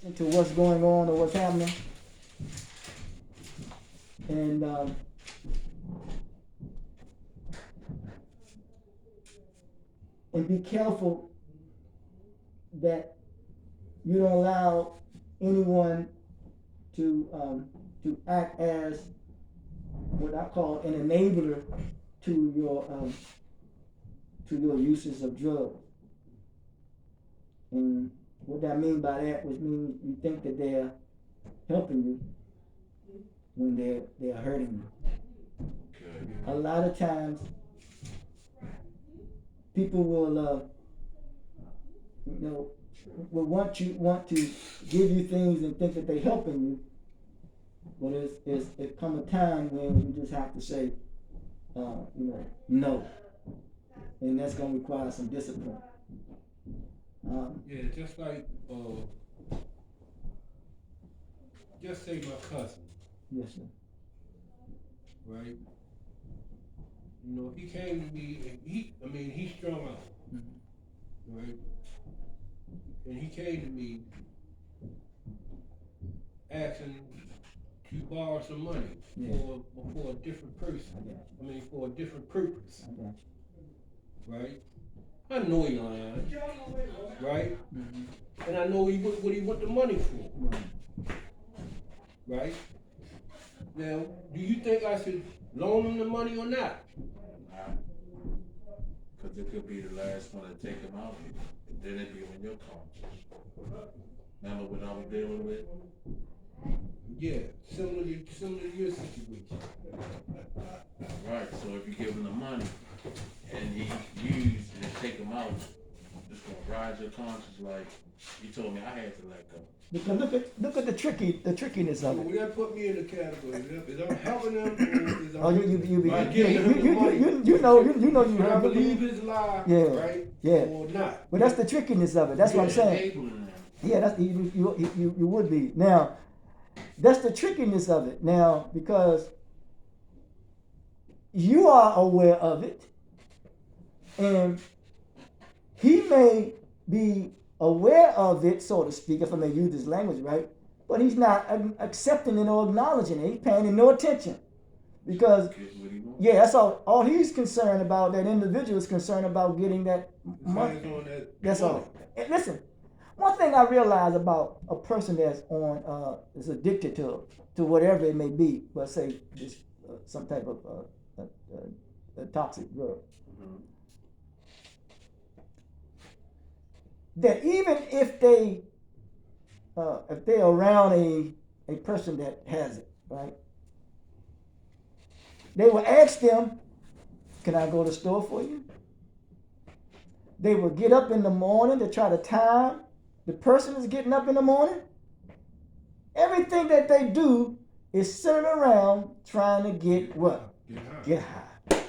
into what's going on or what's happening. And be careful that you don't allow anyone to act as what I call an enabler to your uses of drugs. And what I mean by that was mean you think that they're helping you when they're hurting you. A lot of times people will will want to give you things and think that they're helping you, but it come a time when you just have to say no, and that's going to require some discipline. Yeah, just like just say my cousin. Yes, sir. Right? You know, he came to me and he's strung out. Mm-hmm. Right? And he came to me asking to borrow some money for a different person. For a different purpose. Right? I know he lying. Right? Mm-hmm. And I know what he want the money for. Right? Now, do you think I should loan him the money or not? Because it could be the last one to take him out, and then it'd be on your call. Remember what I was dealing with? Yeah, similar to your situation. Right, so if you give him the money, and he used and take him out, it's gonna rise your conscience like, you told me I had to let go. Because look at the trickiness of it. Will that put me in the category? Is I'm helping him, or is I believe his lie, right? Yeah. Or not? But that's the trickiness of it. That's what I'm saying. Yeah, that's you would be. Now, that's the trickiness of it. Now, because you are aware of it, and he may be aware of it, so to speak, if I may use this language right, but he's not accepting it or acknowledging it. He's paying no attention. Because, that's all he's concerned about, that individual is concerned about getting that money. That's all. And listen, one thing I realize about a person that's is addicted to whatever it may be, let's say this, some type of a toxic drug. Mm-hmm. That even if they're around a person that has it, right? They will ask them, "Can I go to the store for you?" They will get up in the morning to try to time the person is getting up in the morning. Everything that they do is centered around trying to get what? Get high.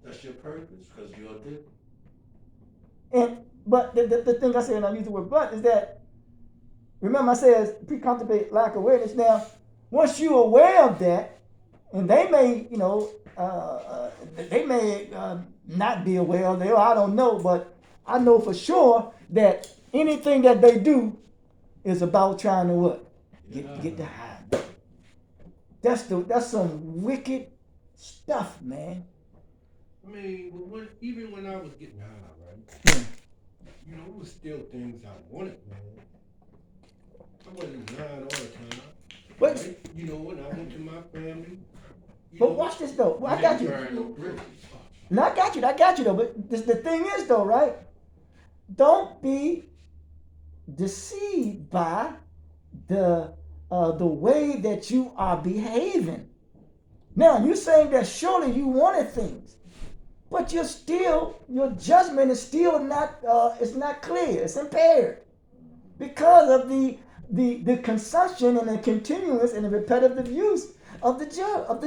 That's your purpose, because you're addicted. But the thing I said, and I use the word "but," is that, remember I said pre-contemplate lack of awareness. Now, once you're aware of that, and they may, not be aware of it, I don't know, but I know for sure that anything that they do is about trying to what? Get the high. That's some wicked stuff, man. I mean, even when I was getting high, right? Yeah. It was still things I wanted, man. I wasn't lying all the time. But, right? When I went to my family. But watch this though. Well, I got you. No, I got you though. But the thing is though, right? Don't be deceived by the way that you are behaving. Now you're saying that surely you wanted things, but your judgment is still not it's not clear. It's impaired because of the consumption and the continuous and the repetitive use of the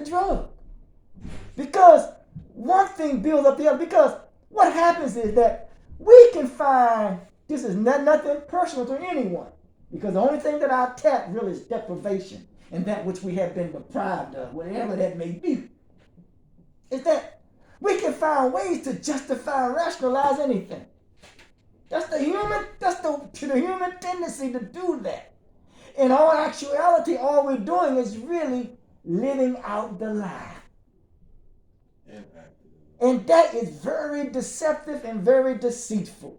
drug. Because one thing builds up the other. Because what happens is that we can find this is nothing personal to anyone. Because the only thing that I tap really is deprivation and that which we have been deprived of, whatever that may be. Is that we can find ways to justify and rationalize anything. That's the human tendency to do that. in all actuality, all we're doing is really living out the lie. And that is very deceptive and very deceitful.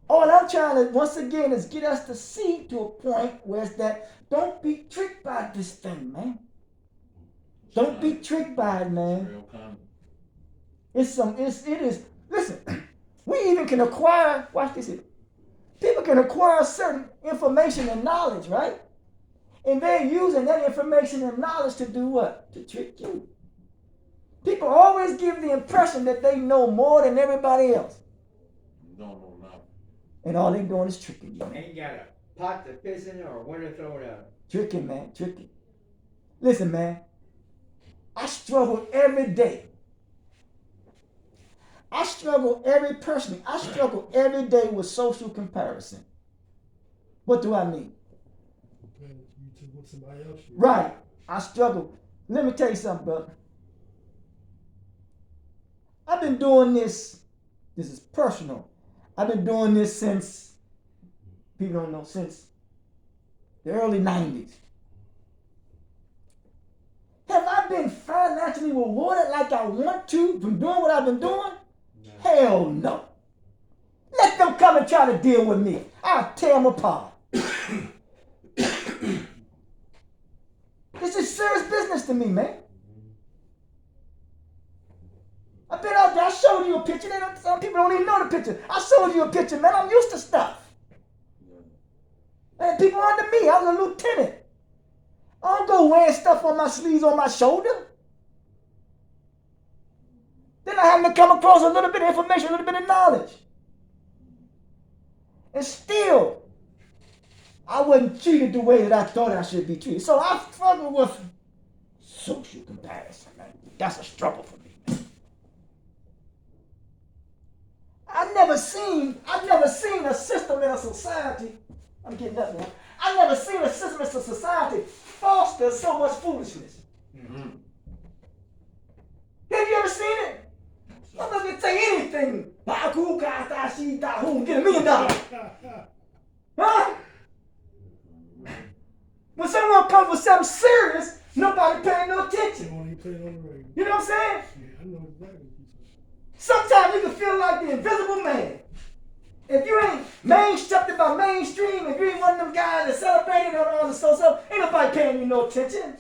All I'm trying to, once again, is get us to see to a point where it's that don't be tricked by this thing, man. Don't be tricked by it, man. It is, listen, we even can acquire, watch this here. People can acquire certain information and knowledge, right? And they're using that information and knowledge to do what? To trick you. People always give the impression that they know more than everybody else. Don't know nothing. And all they're doing is tricking you. Ain't got a pot to piss in or one to throw it out. Tricking, man, tricking. Listen, man, I struggle every day. I struggle every day with social comparison. What do I mean? Right. I struggle. Let me tell you something, brother. I've been doing this is personal. I've been doing this since, people don't know, since the early 90s. Have I been financially rewarded like I want to from doing what I've been doing? No. Hell no. Let them come and try to deal with me. I'll tear them apart. This is serious business to me, man. I've been out there. I showed you a picture. Some people don't even know the picture. I showed you a picture, man. I'm used to stuff. And people under me. I was a lieutenant. I don't go wearing stuff on my sleeves, on my shoulder. Then I happen to come across a little bit of information, a little bit of knowledge. And still, I wasn't treated the way that I thought I should be treated. So I struggle with social comparison, man. That's a struggle for me. I've never seen a system in a society. I'm getting that one. I've never seen a system in a society foster so much foolishness. Mm-hmm. Have you ever seen it? I'm not gonna say anything. Get $1 million. Huh? When someone comes with something serious, nobody paying no attention. You know what I'm saying? Yeah, I know exactly. Sometimes you can feel like the invisible man. If you ain't accepted by mainstream, if you ain't one of them guys that celebrated on the so, ain't nobody paying you no attention.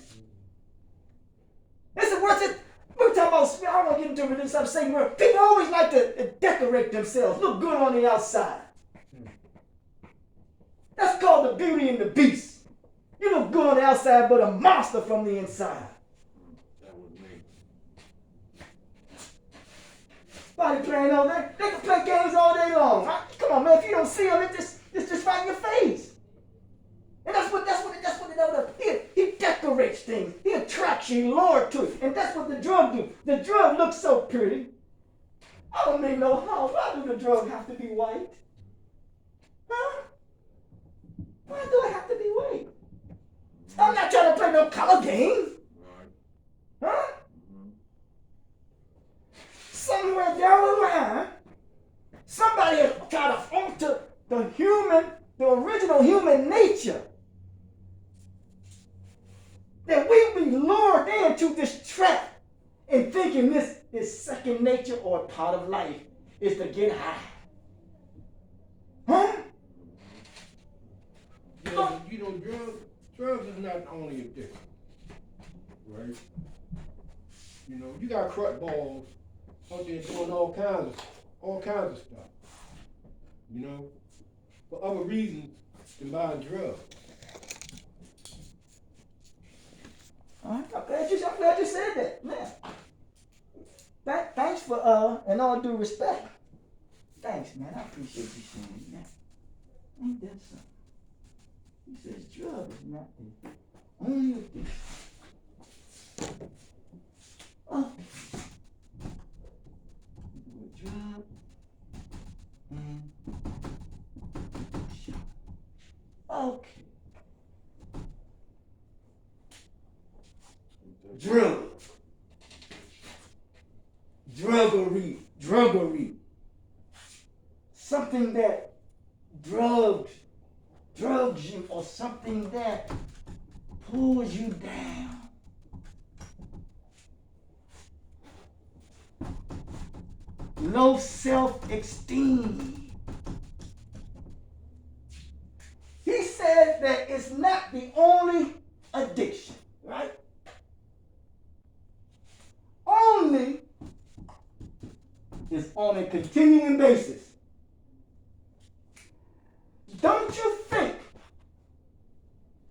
This is worth it. We're talking about, I don't want to get into religion, I'm saying people always like to decorate themselves, look good on the outside. That's called the beauty and the beast. You look good on the outside, but a monster from the inside. That was me. Somebody playing over there, they can play games all day long. Right? Come on, man, if you don't see them, it's just right in your face. And that's what the devil does. He decorates things. He attracts you, he lures to it. And that's what the drug do. The drug looks so pretty. I don't even know how. Why do the drug have to be white? Huh? Why do I have to be white? I'm not trying to play no color game. Huh? Somewhere down the line, somebody has tried to alter the original human nature. That we be lured into this trap and thinking this is second nature or part of life is to get high. Huh? Yeah, you know, drugs is not only addictive, right? You know, you got crut balls out there doing all kinds of stuff. You know, for other reasons than buying drugs. I'm glad you said that, man. Thanks for in all due respect. Thanks, man. I appreciate you saying that. Ain't that something? He says drug is not the only addiction. Oh. Drug and shot. Okay. Druggery. Something that drugs you or something that pulls you down. Low self-esteem. He says that it's not the only addiction, right? Only is on a continuing basis. Don't you think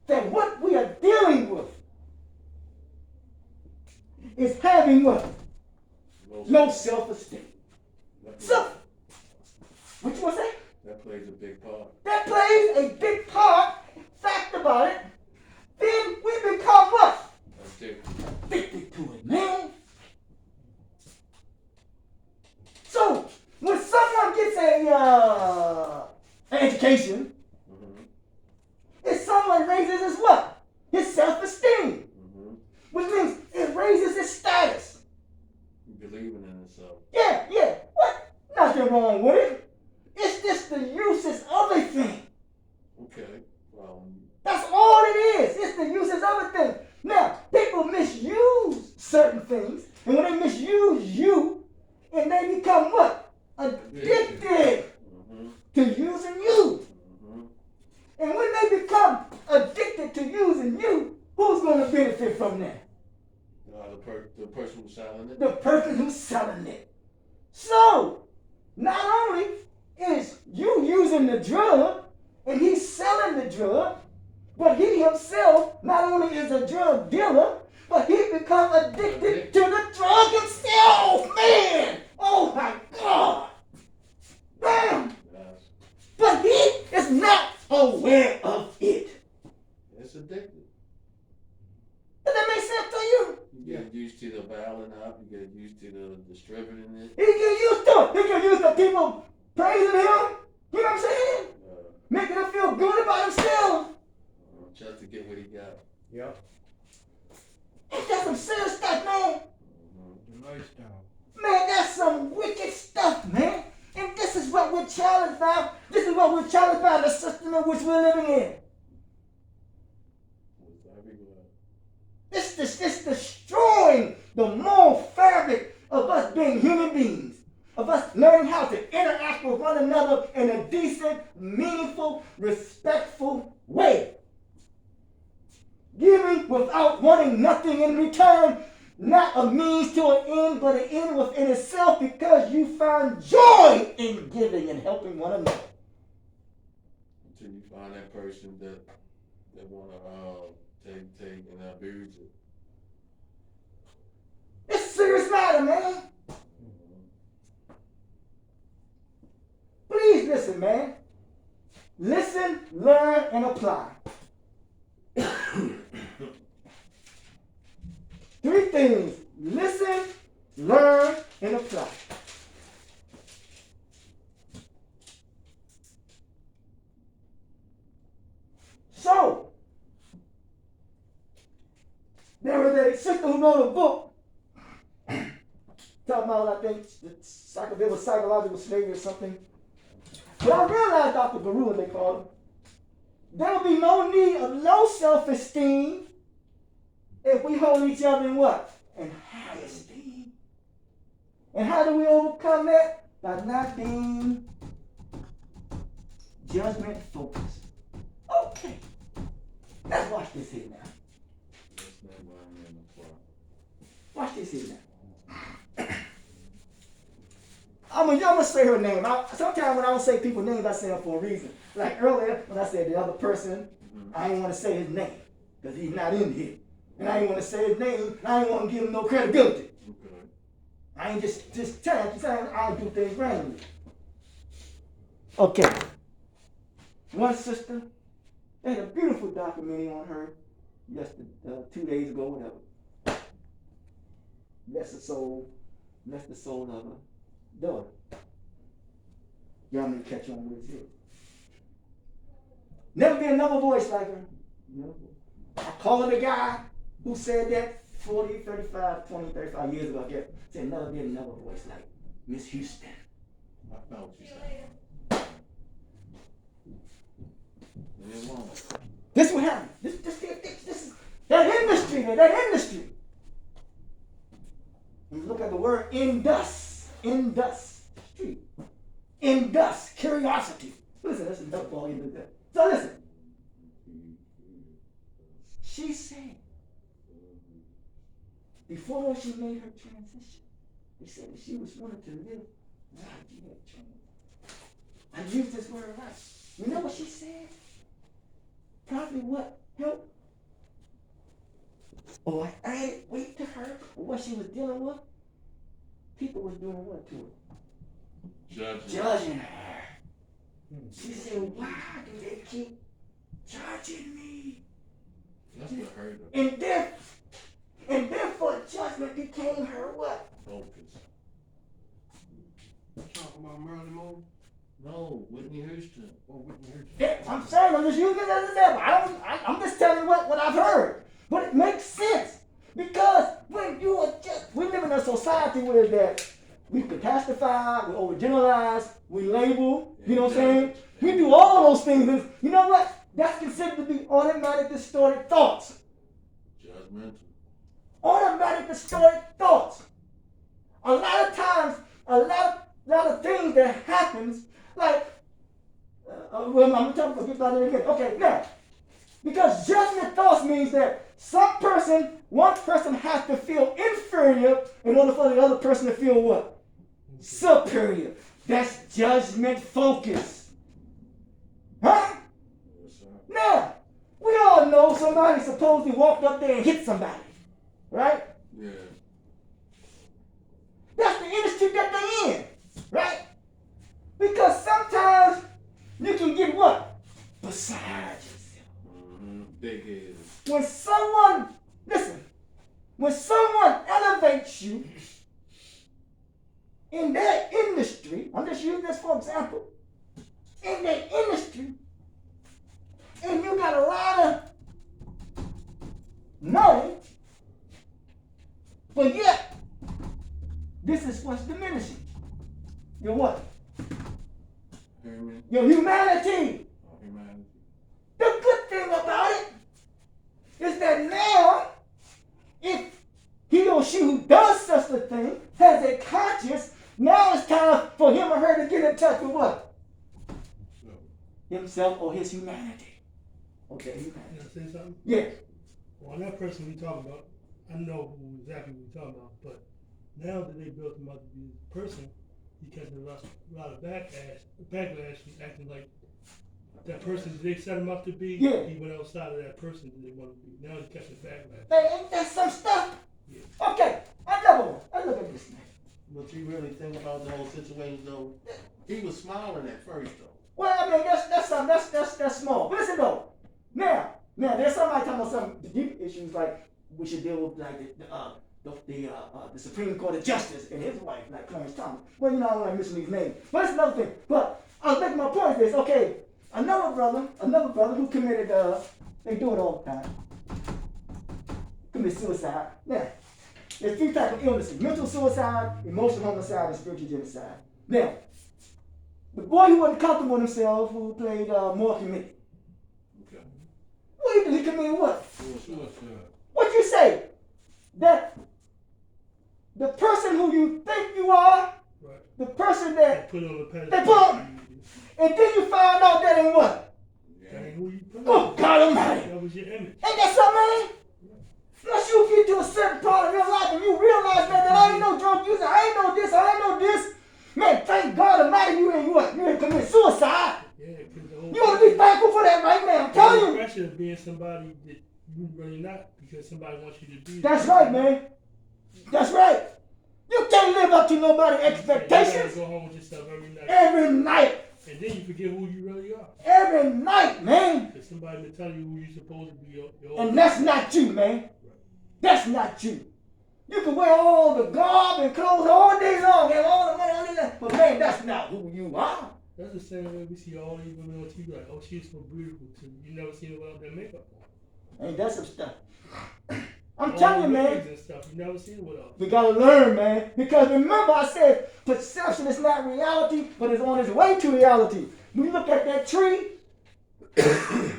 that what we are dealing with is having what? Low self-esteem. So, what you want to say? That plays a big part. That plays a big part. Fact about it. Then we become what? Addicted to it, man. So, when someone gets an education, if someone raises his what? His self-esteem. Which means it raises his status. Believing in itself. Yeah. What? Nothing wrong with it. It's just the uses of a thing. Okay. Well, That's all it is. It's the uses of a thing. Now, people misuse certain things, and when they misuse you, and they become what? Addicted to using you. And when they become addicted to using you, who's going to benefit from that? the person who's selling it. The person who's selling it. So, not only is you using the drug, and he's selling the drug, but he himself not only is a drug dealer, but he become addicted to the drug himself, man! Oh my God! Bam! Yes. But he is not aware of it. It's addictive. Does that make sense to you? You get used to the violin up, you get used to the distributing it. He get used to it. He get used to people praising him. You know what I'm saying? Making him feel good about himself. Just to get what he got. Yep. Ain't that some serious stuff, man? The lifestyle. Man, that's some wicked stuff, man. And this is what we're challenged by. This is what we're challenged by, the system in which we're living in. It's destroying the moral fabric of us being human beings, of us learning how to interact with one another in a decent, meaningful, respectful way. Giving without wanting nothing in return, not a means to an end, but an end within itself, because you find joy in giving and helping one another. Until you find that person that want to take and abuse it. It's a serious matter, man. Please listen, man. Listen, learn, and apply. 3 things. Listen, learn, and apply. So, there was a sister who wrote a book talking about, I think, it was psychological slavery or something. But I realized, Dr. Baruch, they called him, there will be no need of low self-esteem if we hold each other in what? In high esteem. And how do we overcome that? By not being judgment focused. Okay. Let's watch this here now. Watch this here now. I'm gonna say her name. Sometimes when I don't say people's names, I say them for a reason. Like earlier, when I said the other person, I didn't want to say his name because he's not in here. And I didn't want to say his name, and I didn't want to give him no credibility. Okay. I ain't just telling you, I don't do things randomly. Okay. One sister, they had a beautiful documentary on her 2 days ago, whatever. Bless the soul of her daughter. Y'all may catch on with this. Never be another voice like her. Never. I call her the guy who said that 40, 35, 20, 35 years ago, I guess. Said never be another voice like Miss Houston. I know what you're saying. And it won't. at that industry. You look at the word street. Curiosity. Listen, that's another ball into that. So listen. She said, before she made her transition, they said that she was wanting to live right. You had changed. I used this word right. You know what she said? Probably what helped or added weight to her, or what she was dealing with. People was doing what to her? Judging her. She said, why do they keep judging me? That's what hurt her. And therefore judgment became her what? Focus. You talking about Marilyn Monroe? No, Whitney Houston. Or Whitney Houston? Yeah, I'm saying, I'm just using it as an example. I'm just telling you what I've heard. But it makes sense. Because when you are we live in a society where that we catastrophize, we overgeneralize, we label, you know what I'm saying? We do all those things. And you know what? That's considered to be automatic distorted thoughts. Judgmental. Automatic distorted thoughts. A lot of times, a lot of things that happens, like, well, I'm talking about that again. Okay, now, because judgment thoughts means that one person has to feel inferior in order for the other person to feel what? Superior. That's judgment focus. Huh? Yes, sir. Now, we all know somebody supposedly walked up there and hit somebody. Right? Yeah. That's the industry that they're in. Right? Because sometimes you can get what? Beside yourself. Big head. When someone elevates you in their industry, I'm just using this for example, in their industry, and you got a lot of money, but yet, this is what's diminishing. Your what? Human. Your humanity. Oh, humanity. The good thing about it is that now, if he or she who does such a thing has a conscience, now it's time for him or her to get in touch with what? Himself or his humanity. Okay, humanity. Can I say something? Yeah. Well, that person we talking about, I know exactly what we're talking about, but now that they built him up to be this person, he catches a lot of backlash from acting like that person they set him up to be. Yeah. He went outside of that person that they want to be. Now he's catching backlash. Hey, ain't that some stuff? Yeah. Okay, another one. I look at this man. But you really think about the whole situation though, he was smiling at first though. Well, I mean, that's something, that's small. But listen though, now, there's somebody talking about some deep issues like we should deal with like the Supreme Court of Justice and his wife, like Clarence Thomas. Well, you know, I don't like missing these names. But that's another thing. But I was making my point is this, okay, another brother who committed, they do it all the time, commit suicide. Now, there's three types of illnesses: mental suicide, emotional homicide, and spiritual genocide. Now, the boy who wasn't comfortable with himself, who played Morgan Minnie. Okay. What he did? He committed what? Suicide. What'd you say? That the person who you think you are, Right. the person that, They put on the pedestal. They put on- and then you find out that ain't what? That ain't who you put Oh, on. God Almighty. That was your image. Ain't that something, man? Once you get to a certain part of your life and you realize, man, that I ain't no drug user, I ain't no this, I ain't no this, man, thank God Almighty you ain't what? You ain't commit suicide. Yeah, because the whole You ought to be thankful for that right now. I'm telling you. pressure of being somebody that you really not because somebody wants you to be. That's right, man. That's right. You can't live up to nobody's You expectations gotta go home with yourself every night. every night. And then you forget who you really are. Every night, man. Because somebody been telling you who you're supposed to be. Your And that's not you, man. That's not you. You can wear all the garb and clothes all day long, have all the money on it, but man, that's not who you are. That's the same way we see all these women on TV like, oh, she's so beautiful too. You never seen her without that makeup on. Ain't that some stuff? I'm All telling you, the man. wigs and stuff. You never seen her without. We gotta learn, man. Because remember I said perception is not reality, but it's on its way to reality. When you look at that tree,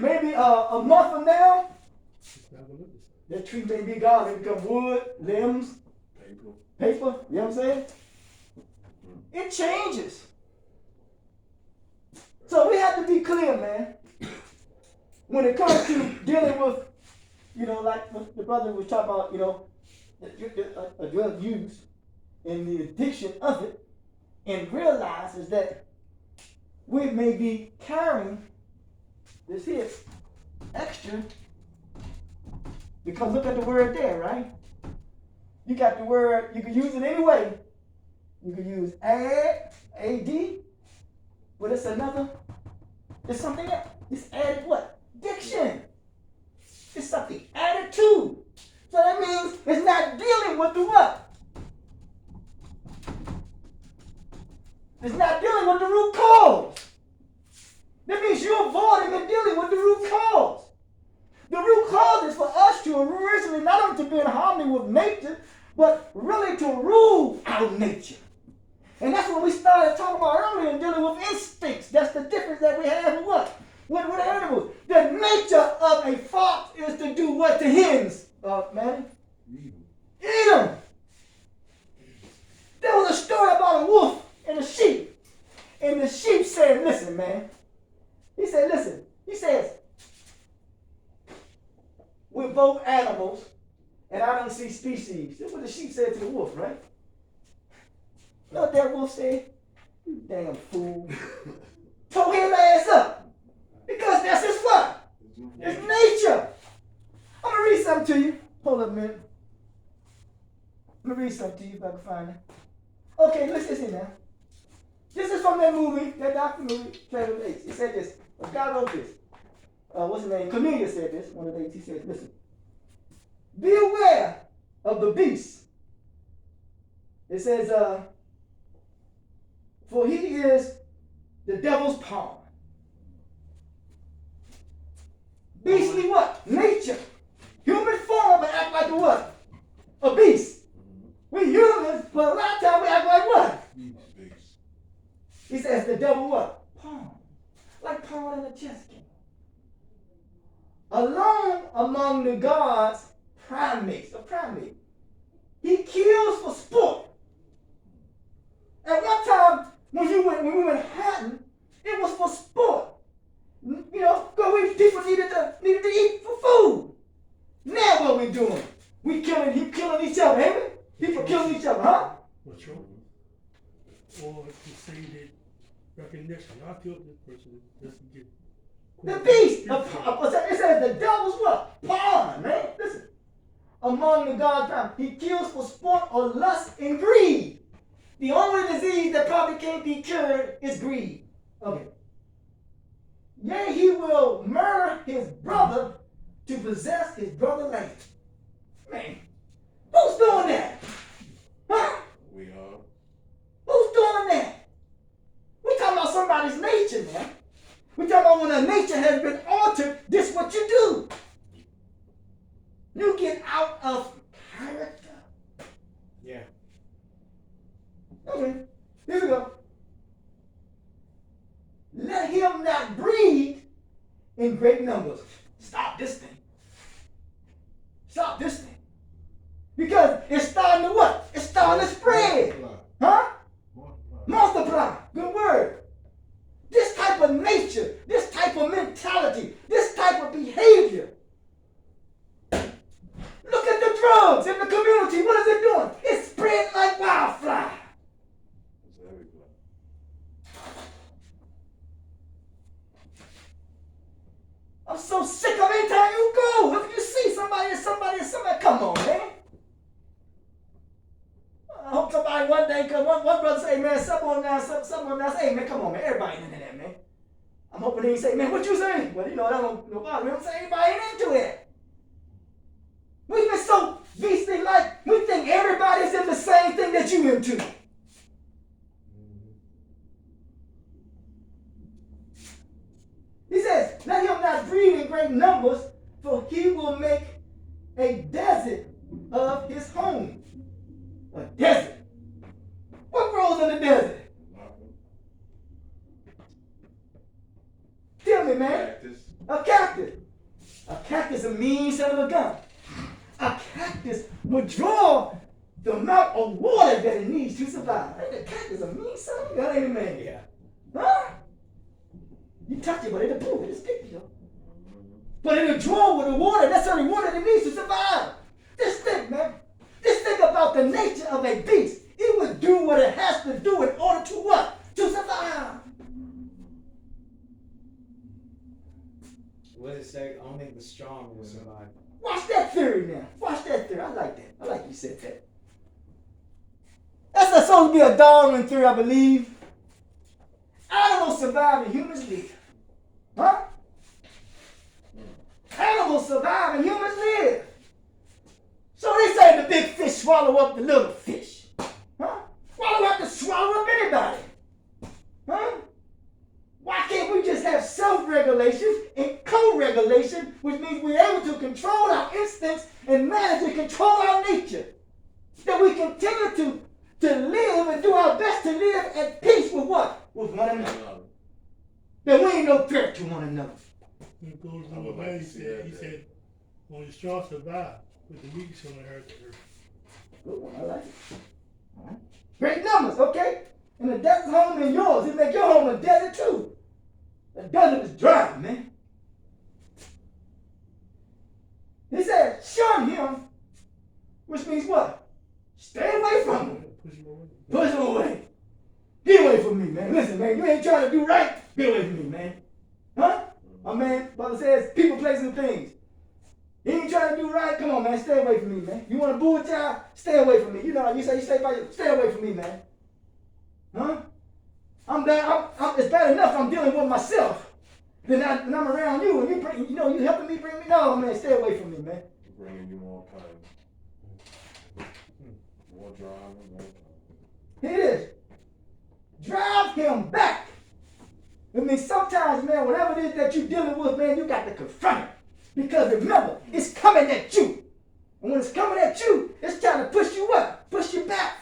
maybe a month from now, It's not gonna look the same. That tree may be gone, they become wood, limbs, paper, you know what I'm saying? It changes. So we have to be clear, man. When it comes to dealing with, like what the brother was talking about, a drug use and the addiction of it, and realizes that we may be carrying this here extra, because look at the word there, right? You got the word, you can use it any way. You can use add, A-D, but it's something else. It's added what? Diction. It's something added to. So that means it's not dealing with the what? It's not dealing with the root cause. That means you're avoiding and dealing with the root cause. The root cause is for us to originally not only to be in harmony with nature, but really to rule our nature. And that's what we started talking about earlier in dealing with instincts. That's the difference that we have with what? With animals. The nature of a fox is to do what to hens, man? Eat them. There was a story about a wolf and a sheep. And the sheep said, listen, man. He said, listen. He says, we're both animals, and I don't see species. That's what the sheep said to the wolf, right? You know what that wolf said? You damn fool. Tore his ass up. Because that's his what? It's nature. I'm going to read something to you. Hold up a minute. I'm going to read something to you if I can find it. Okay, listen now. This is from that movie, that documentary, Planet of the Apes. It said this. A guy wrote this. What's his name? Cornelius said this. One of the apes. He said, listen. Be aware of the beast. It says, for he is the devil's pawn. Beastly what? Nature. Human form, but act like a what? A beast. We humans, but a lot of times we act like what? He says the devil what? Pawn. Like pawn in a chess game. Alone among the gods, primates. A primate. He kills for sport. At one time, when we went hunting, it was for sport. Because people needed to eat for food. Now what we doing? We killing each other, ain't we? People killing each other, huh? For sure. Or to say that recognition. I killed this person just to get. The beast. It says the devil's what? Pawn, man. Listen. Among the gods, he kills for sport or lust and greed. The only disease that probably can't be cured is greed. Okay. Yea, he will murder his brother to possess his brother's land. Man, who's doing that? Huh? We are. Who's doing that? We're talking about somebody's nature, man. We're talking about when a nature has been altered, this is what you do. You get out of character. Yeah. Okay, here we go. Let him not breed in great numbers. Stop this thing. Stop this thing. Because it's starting to what? It's starting to spread. Huh? Multiply. Good word. This type of nature, this type of mentality, this type of behavior. Look at the drugs in the community. What is it doing? It's spreading like wildfire. I'm so sick of any time you go. If you see somebody, come on, man. I hope somebody one day, because one brother say, man, someone now say, hey, man, come on, man, everybody into that, man. I'm hoping he say, man, what you say? Well, that don't bother me. I'm saying anybody ain't into it. We've been so beastly like, we think everybody's in the same thing that you into. He says, let him not breed in great numbers, for he will make a desert of his home. A desert. What grows in the desert? Tell me, man. Cactus. A cactus. A cactus is a mean son of a gun. A cactus will draw the amount of water that it needs to survive. Ain't the cactus a mean son? That ain't a man. Yeah. Huh? You touch it, but it'll prove it. It's sticky, though. But it'll draw with the water, necessary water that it needs to survive. Just think, man. Just think about the nature of a beast. It would do what it has to do in order to what? To survive. What does it say? Only the strong will survive. Watch that theory now. Watch that theory. I like that. I like you said that. That's not supposed to be a Darwin theory, I believe. Animals survive and humans live. Huh? Animals survive and humans live. So they say the big fish swallow up the little fish. Huh? Why do we have to swallow up anybody? Huh? Why can't we just have self-regulation and co-regulation, which means we're able to control our instincts and manage and control our nature? That we continue to live and do our best to live at peace with what? With one another. That we ain't no threat to one another. It goes on the way, he said, only strong survive, but the weak shall inherit the earth. Good one, I like it. All right. Great numbers, okay? And the desert's home and yours. It make your home a desert too. The desert is dry, man. He said, shun him, which means what? Stay away from him. Push him away. Push him away. Get away from me, man. Listen, man, you ain't trying to do right. Get away from me, man. Huh? My man, brother says, people, places, and things. You ain't trying to do right. Come on, man. Stay away from me, man. You want to boo a child? Stay away from me. You know, you say you stay away from me, man. Huh? It's bad enough I'm dealing with myself. Then I'm around you, and you helping me bring me. No, man, stay away from me, man. Bringing you more pain. More drama, more pain. Here it is. Drive him back. I mean, sometimes, man, whatever it is that you're dealing with, man, you got to confront it. Because remember, it's coming at you. And when it's coming at you, it's trying to push you up, push you back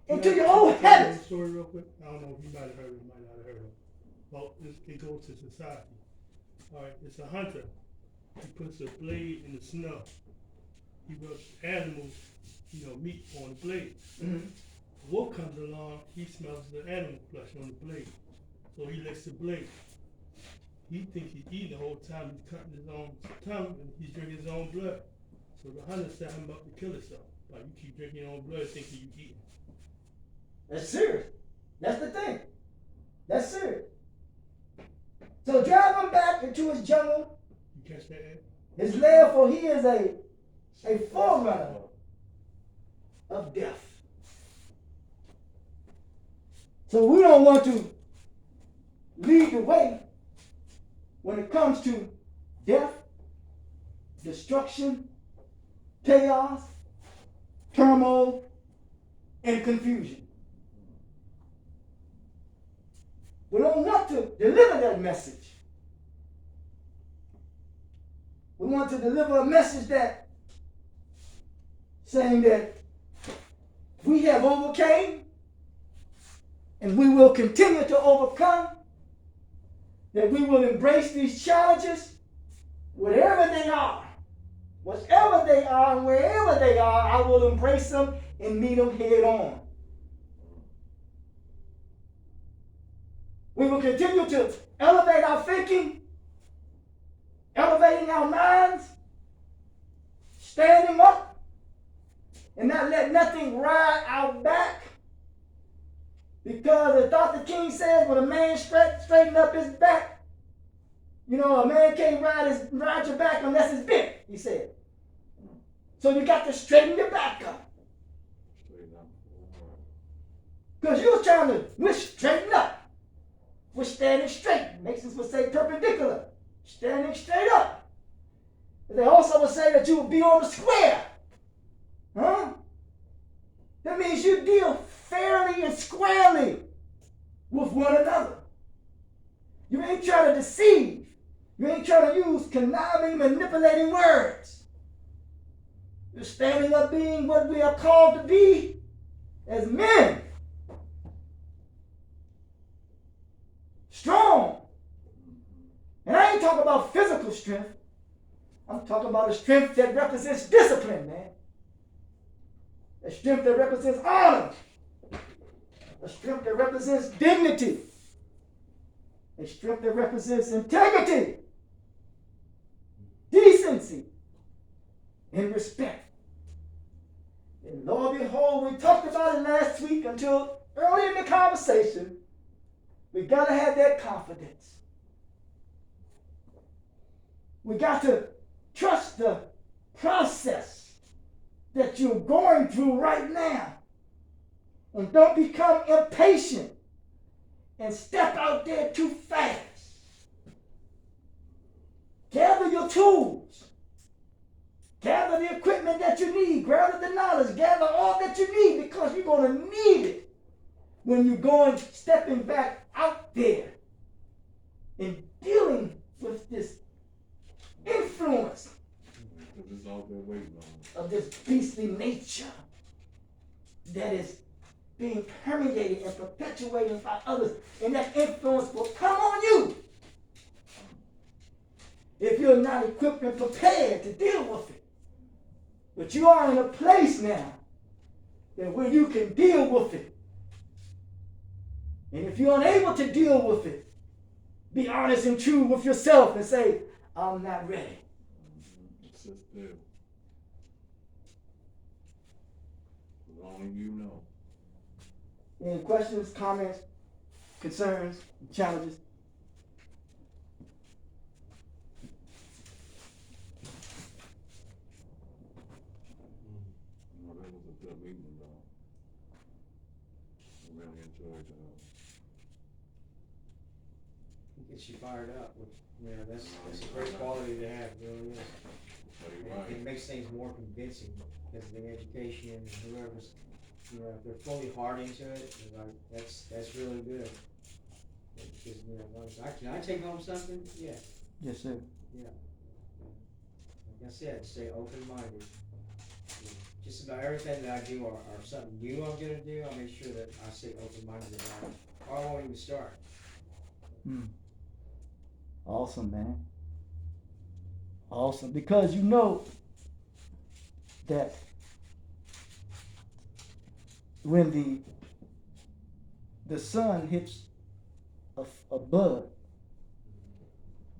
into your old habits. Story real quick. I don't know if you might have heard it, might not have heard it. Well, it goes to society. All right, it's a hunter. He puts a blade in the snow. He rubs animals, meat on the blade. Mm-hmm. A wolf comes along, he smells the animal flesh on the blade. So he licks the blade. He thinks he's eating the whole time, he's cutting his own tongue and he's drinking his own blood. So the hunter set him up to kill himself. Like, you keep drinking your own blood thinking you eating. That's serious. That's the thing. That's serious. So drive him back into his jungle, You catch that, Ed? his lair, for he is a forerunner of death. So we don't want to lead the way when it comes to death, destruction, chaos, turmoil, and confusion. We don't want to deliver that message. We want to deliver a message that saying that we have overcame and we will continue to overcome, that we will embrace these challenges, whatever they are, whatever they are, and wherever they are, I will embrace them and meet them head on. We will continue to elevate our thinking, elevating our minds, standing up, and not let nothing ride our back. Because as Dr. King says, when a man straighten up his back, a man can't ride your back unless it's bent, he said. So you got to straighten your back up. Because you was trying to straighten up. We're standing straight. Masons would say perpendicular. Standing straight up. They also would say that you would be on the square. Huh? That means you deal fairly and squarely with one another. You ain't trying to deceive. You ain't trying to use conniving, manipulating words. You're standing up being what we are called to be as men. Strong. And I ain't talking about physical strength. I'm talking about a strength that represents discipline, man. A strength that represents honor. A strength that represents dignity. A strength that represents integrity, decency, and respect. And lo and behold, we talked about it last week until early in the conversation. We got to have that confidence. We got to trust the process that you're going through right now. And don't become impatient and step out there too fast. Gather your tools. Gather the equipment that you need. Gather the knowledge. Gather all that you need, because you're going to need it when you're going, stepping back out there and dealing with this influence It's all been waiting on. of this beastly nature that is being permeated and perpetuated by others, and that influence will come on you if you're not equipped and prepared to deal with it. But you are in a place now that where you can deal with it. And if you're unable to deal with it, be honest and true with yourself and say, I'm not ready. It's just there. Only you know. Any questions, comments, concerns, challenges? No, that was a good meeting, though. I really enjoyed that. It gets you fired up, which, you know, that's a great quality to have, it really is. But you're And right. it makes things more convincing, because of the education, and whoever's, you know, if they're fully hard into it, you're like, that's really good. Because, you know, can I take home something? Yeah, Yes, sir. yeah. Like I said, stay open-minded. Just about everything that I do or something new I'm gonna do, I'll make sure that I stay open-minded about it, or I won't even start. Awesome, man. Awesome. Because you know that when the sun hits a bud,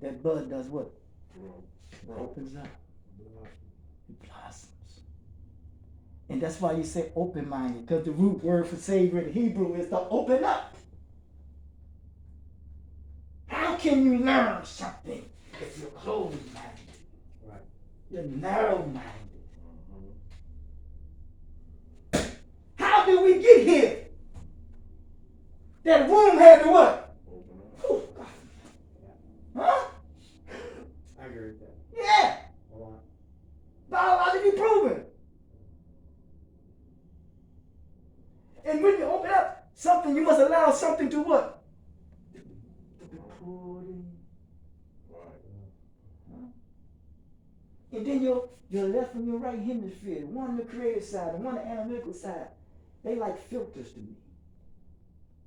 that bud does what? It opens up. It blossoms. And that's why you say open-minded, because the root word for savior in Hebrew is to open up. How can you learn something if you're closed-minded? Right. You're narrow-minded. How did we get here? That womb had to what? Oh, God. Huh? I agree with that, Yeah. a lot. Biologically proven. And when you open up something, you must allow something to what? To be poured in. And then your left and your right hemisphere, one the creative side and one the analytical side, they like filters to me.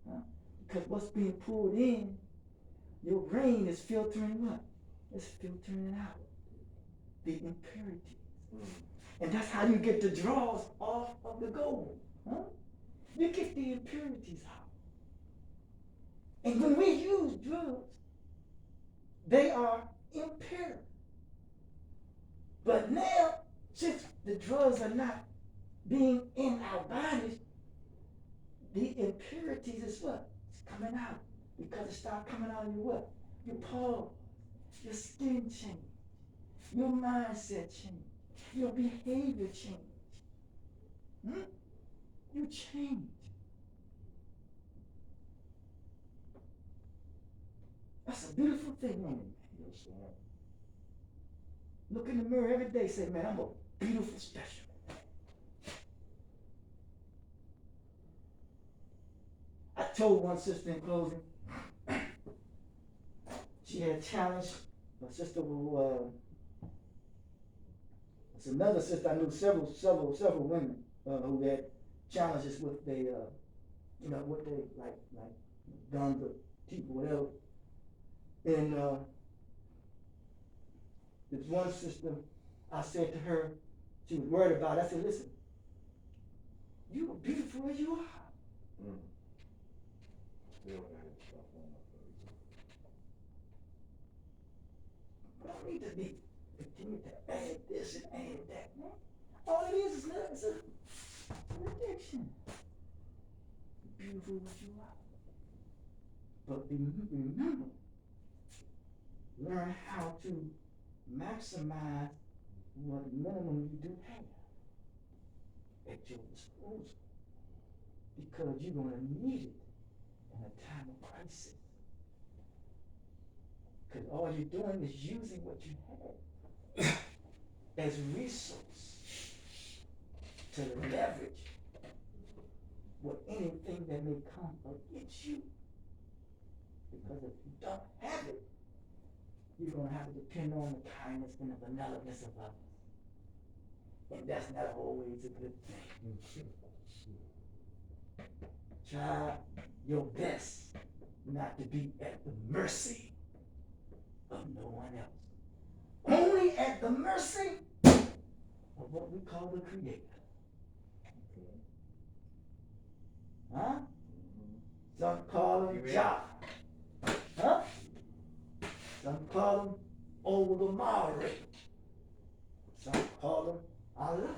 Huh? Because what's being pulled in, your brain is filtering what? It's filtering out the impurities. And that's how you get the draws off of the gold. Huh? You get the impurities out. And when we use drugs, they are impure. But now, since the drugs are not being in our bodies, the impurities is what? It's coming out. Because it starts coming out of your what? Your pores, your skin change, your mindset change, your behavior change. You change. That's a beautiful thing, ain't it? Yes, sir. Look in the mirror every day, say, man, I'm a beautiful special. I told one sister in closing, she had a challenge. A sister who, it's another sister I knew, several women who had challenges with their, what they like guns or people, whatever. And This one sister, I said to her, she was worried about it. I said, listen, you are beautiful as you are. Mm. Still had stuff on my face. You don't need to be continue to add this and add that, man. All it is an addiction. Beautiful as you are. But remember, learn how to maximize what minimum you do have at your disposal. Because you're going to need it in a time of crisis. Because all you're doing is using what you have as a resource to leverage with anything that may come against you. Because if you don't have it, you're going to have to depend on the kindness and the benevolence of others. And that's not always a good thing. Try your best not to be at the mercy of no one else. Only at the mercy of what we call the Creator. Huh? Some call him Jah. Huh? Some call him Old Amari. Some call him Allah.